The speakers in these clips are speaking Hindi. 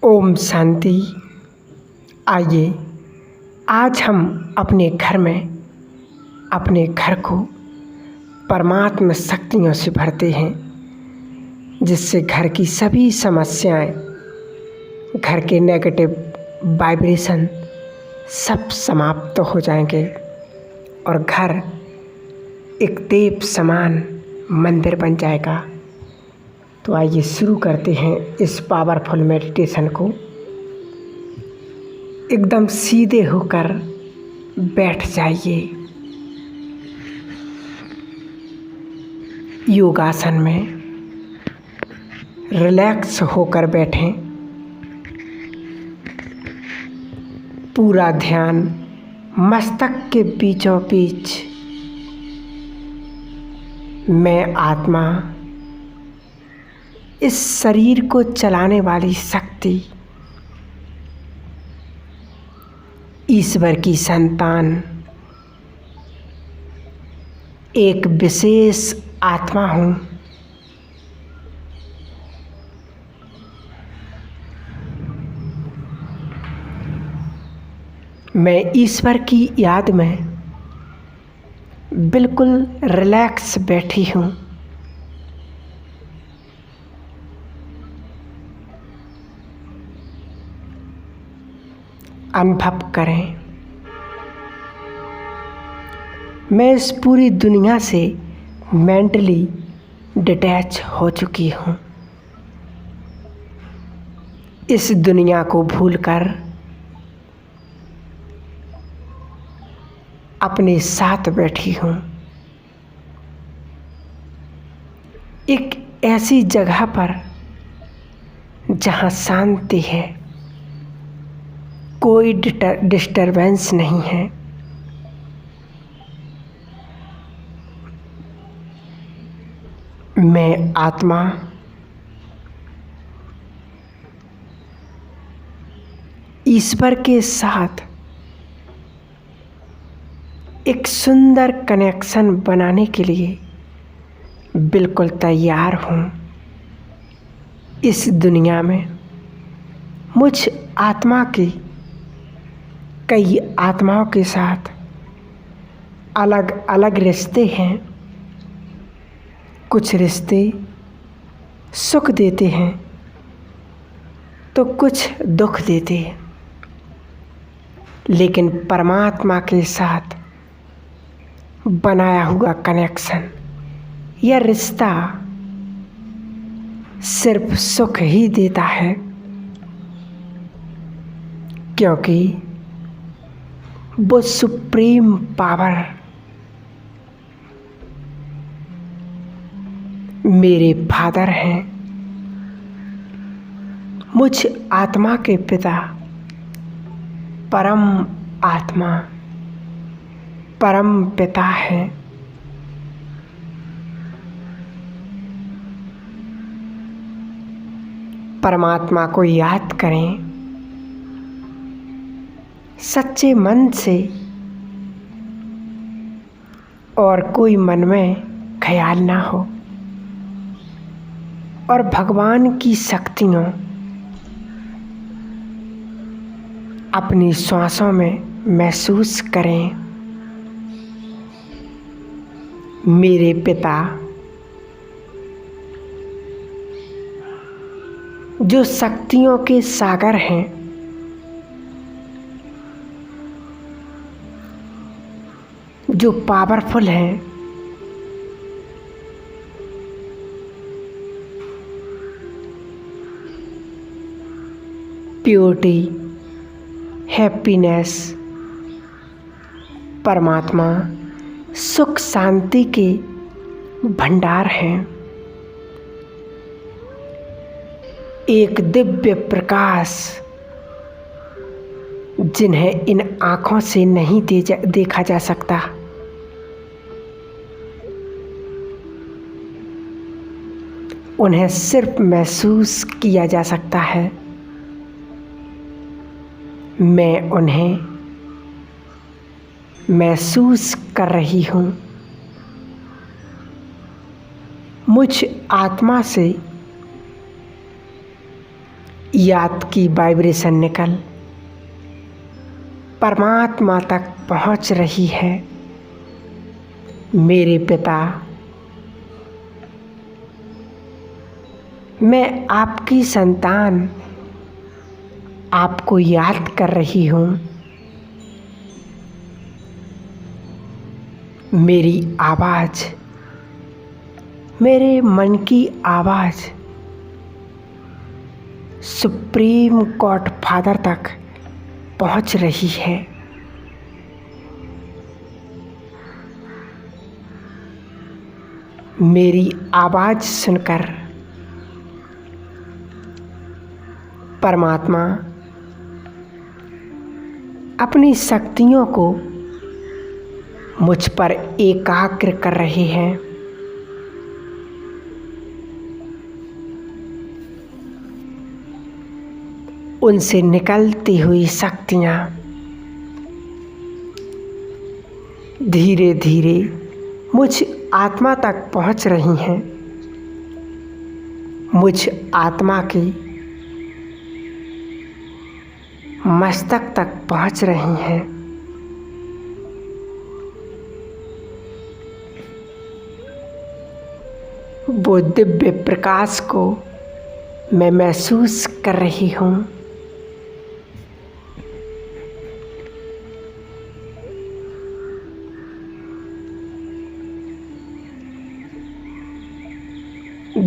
ओम शांति। आइए आज हम अपने घर को परमात्मा शक्तियों से भरते हैं, जिससे घर की सभी समस्याएं, घर के नेगेटिव वाइब्रेशन सब समाप्त हो जाएंगे और घर एक देव समान मंदिर बन जाएगा। तो आइए शुरू करते हैं इस पावरफुल मेडिटेशन को। एकदम सीधे होकर बैठ जाइए, योगासन में रिलैक्स होकर बैठें। पूरा ध्यान मस्तक के बीचों बीच मैं आत्मा, इस शरीर को चलाने वाली शक्ति, ईश्वर की संतान, एक विशेष आत्मा हूँ। मैं ईश्वर की याद में बिल्कुल रिलैक्स बैठी हूँ। अनुभव करें, मैं इस पूरी दुनिया से मेंटली डिटैच हो चुकी हूँ। इस दुनिया को भूलकर अपने साथ बैठी हूँ, एक ऐसी जगह पर जहाँ शांति है, कोई डिस्टरबेंस नहीं है। मैं आत्मा ईश्वर के साथ एक सुंदर कनेक्शन बनाने के लिए बिल्कुल तैयार हूँ। इस दुनिया में मुझ आत्मा की कई आत्माओं के साथ अलग अलग रिश्ते हैं। कुछ रिश्ते सुख देते हैं तो कुछ दुख देते हैं, लेकिन परमात्मा के साथ बनाया हुआ कनेक्शन या रिश्ता सिर्फ सुख ही देता है, क्योंकि वो सुप्रीम पावर मेरे फादर हैं। मुझ आत्मा के पिता परम आत्मा, परम पिता हैं। परमात्मा को याद करें सच्चे मन से, और कोई मन में ख्याल ना हो, और भगवान की शक्तियों अपनी श्वासों में महसूस करें। मेरे पिता जो शक्तियों के सागर हैं, जो पावरफुल हैं, प्योरिटी, हैप्पीनेस, परमात्मा, सुख शांति के भंडार हैं। एक दिव्य प्रकाश जिन्हें इन आँखों से नहीं देखा जा सकता, उन्हें सिर्फ महसूस किया जा सकता है। मैं उन्हें महसूस कर रही हूँ। मुझ आत्मा से याद की वाइब्रेशन निकल परमात्मा तक पहुंच रही है। मेरे पिता, मैं आपकी संतान आपको याद कर रही हूँ। मेरी आवाज़, मेरे मन की आवाज़ सुप्रीम गॉड फादर तक पहुंच रही है। मेरी आवाज़ सुनकर परमात्मा अपनी शक्तियों को मुझ पर एकाग्र कर रहे हैं। उनसे निकलती हुई शक्तियाँ धीरे धीरे मुझ आत्मा तक पहुँच रही हैं। मुझ आत्मा के मस्तक तक पहुँच रही हैं। वो दिव्य प्रकाश को मैं महसूस कर रही हूँ।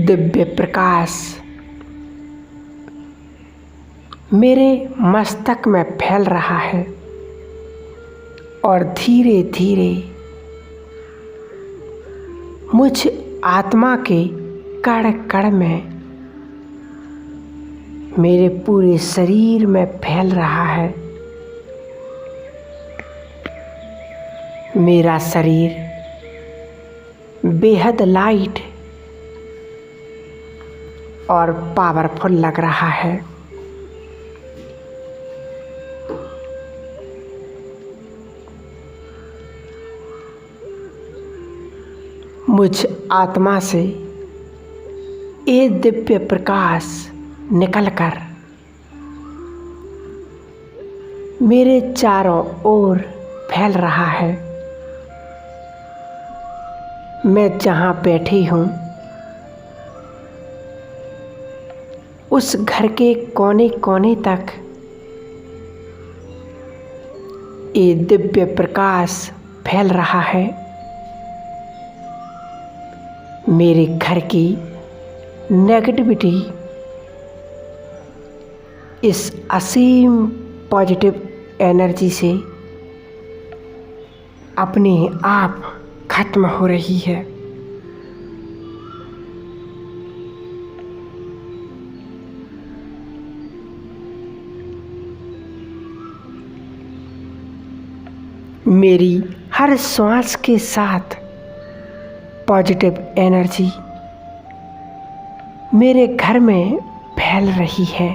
दिव्य प्रकाश मेरे मस्तक में फैल रहा है और धीरे धीरे मुझ आत्मा के कण कण में मेरे पूरे शरीर में फैल रहा है। मेरा शरीर बेहद लाइट और पावरफुल लग रहा है। मुझ आत्मा से ये दिव्य प्रकाश निकलकर मेरे चारों ओर फैल रहा है। मैं जहाँ बैठी हूँ उस घर के कोने कोने तक ये दिव्य प्रकाश फैल रहा है। मेरे घर की नेगेटिविटी इस असीम पॉजिटिव एनर्जी से अपने आप खत्म हो रही है। मेरी हर श्वास के साथ पॉजिटिव एनर्जी मेरे घर में फैल रही है।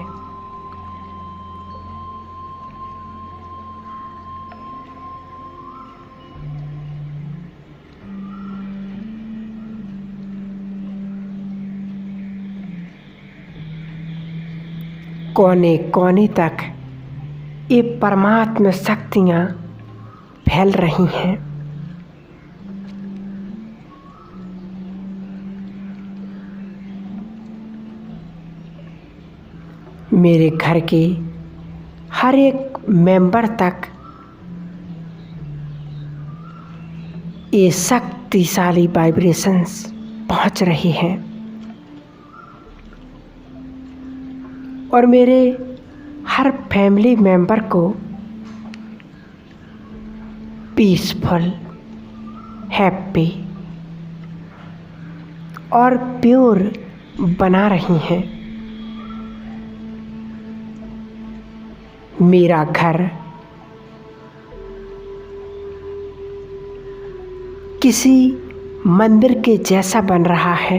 कोने कोने तक ये परमात्मा शक्तियाँ फैल रही हैं। मेरे घर के हर एक मेंबर तक ये शक्तिशाली वाइब्रेशंस पहुंच रही हैं और मेरे हर फैमिली मेंबर को पीसफुल, हैप्पी और प्योर बना रही हैं। मेरा घर किसी मंदिर के जैसा बन रहा है।